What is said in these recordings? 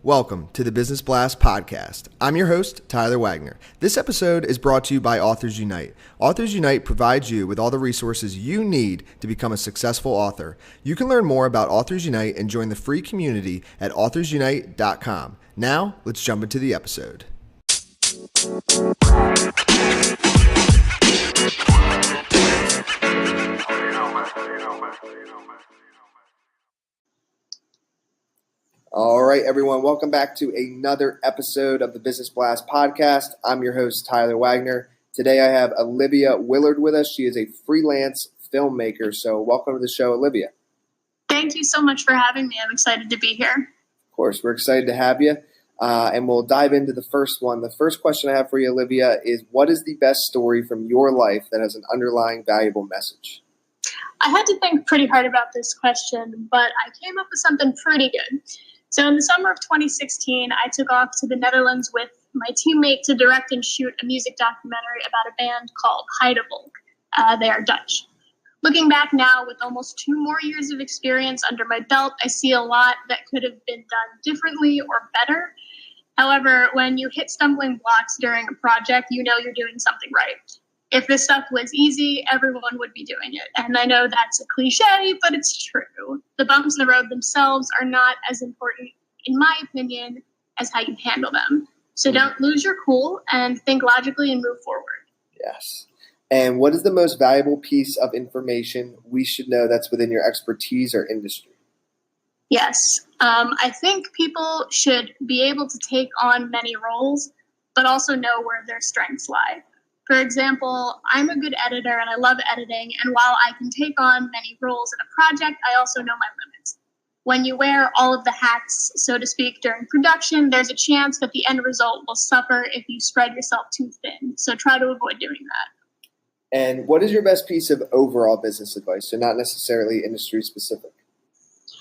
Welcome to the Business Blast podcast. I'm your host, Tyler Wagner. This episode is brought to you by Authors Unite. Authors Unite provides you with all the resources you need to become a successful author. You can learn more about Authors Unite and join the free community at authorsunite.com. Now, let's jump into the episode. All right, everyone, welcome back to another episode of the Business Blast podcast. I'm your host, Tyler Wagner. Today I have Olivia Willard with us. She is a freelance filmmaker. So welcome to the show, Olivia. Thank you so much for having me. I'm excited to be here. Of course, we're excited to have you. And we'll dive into the first one. The first question I have for you, Olivia, is what is the best story from your life that has an underlying valuable message? I had to think pretty hard about this question, but I came up with something pretty good. So in the summer of 2016, I took off to the Netherlands with my teammate to direct and shoot a music documentary about a band called Heidevolk. They are Dutch. Looking back now, with almost 2 more years of experience under my belt, I see a lot that could have been done differently or better. However, when you hit stumbling blocks during a project, you know you're doing something right. If this stuff was easy, everyone would be doing it. And I know that's a cliche, but it's true. The bumps in the road themselves are not as important, in my opinion, as how you handle them. So don't lose your cool and think logically and move forward. Yes. And what is the most valuable piece of information we should know that's within your expertise or industry? Yes. I think people should be able to take on many roles, but also know where their strengths lie. For example, I'm a good editor and I love editing, and while I can take on many roles in a project, I also know my limits. When you wear all of the hats, so to speak, during production, there's a chance that the end result will suffer if you spread yourself too thin. So try to avoid doing that. And what is your best piece of overall business advice, so not necessarily industry specific?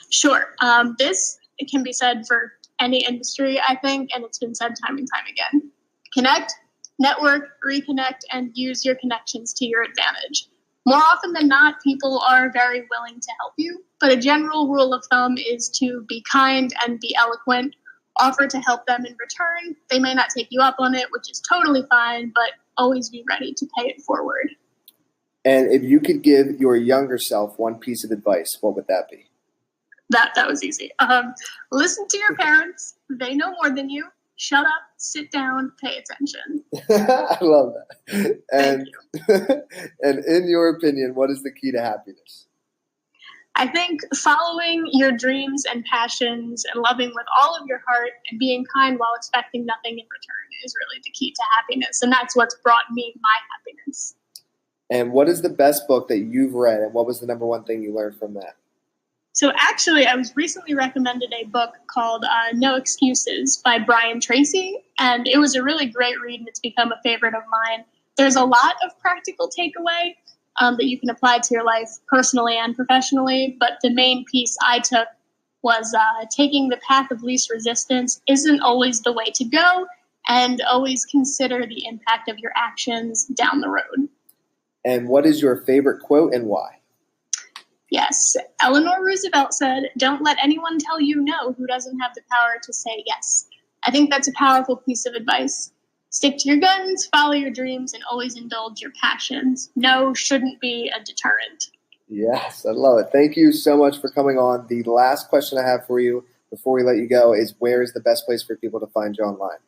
Sure. It can be said for any industry, I think, and it's been said time and time again. Connect, network, reconnect, and use your connections to your advantage. More often than not, people are very willing to help you, but a general rule of thumb is to be kind and be eloquent, offer to help them in return. They may not take you up on it, which is totally fine, but always be ready to pay it forward. And if you could give your younger self one piece of advice, what would that be? That was easy. Listen to your parents. They know more than you. Shut up, sit down, pay attention. I love that. And and in your opinion, what is the key to happiness? I think following your dreams and passions and loving with all of your heart and being kind while expecting nothing in return is really the key to happiness. And that's what's brought me my happiness. And what is the best book that you've read, and what was the number one thing you learned from that? So actually, I was recently recommended a book called No Excuses by Brian Tracy, and it was a really great read, and it's become a favorite of mine. There's a lot of practical takeaway that you can apply to your life personally and professionally, but the main piece I took was taking the path of least resistance isn't always the way to go, and always consider the impact of your actions down the road. And what is your favorite quote and why? Yes, Eleanor Roosevelt said, "Don't let anyone tell you no who doesn't have the power to say yes." I think that's a powerful piece of advice. Stick to your guns, follow your dreams, and always indulge your passions. No shouldn't be a deterrent. Yes, I love it. Thank you so much for coming on. The last question I have for you before we let you go is, where is the best place for people to find you online?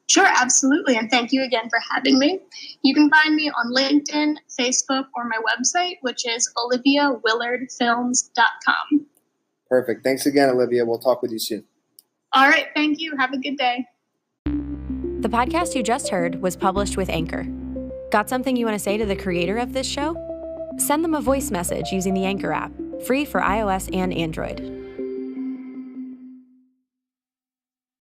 Sure, absolutely. And thank you again for having me. You can find me on LinkedIn, Facebook, or my website, which is oliviawillardfilms.com. Perfect. Thanks again, Olivia. We'll talk with you soon. All right. Thank you. Have a good day. The podcast you just heard was published with Anchor. Got something you want to say to the creator of this show? Send them a voice message using the Anchor app, free for iOS and Android.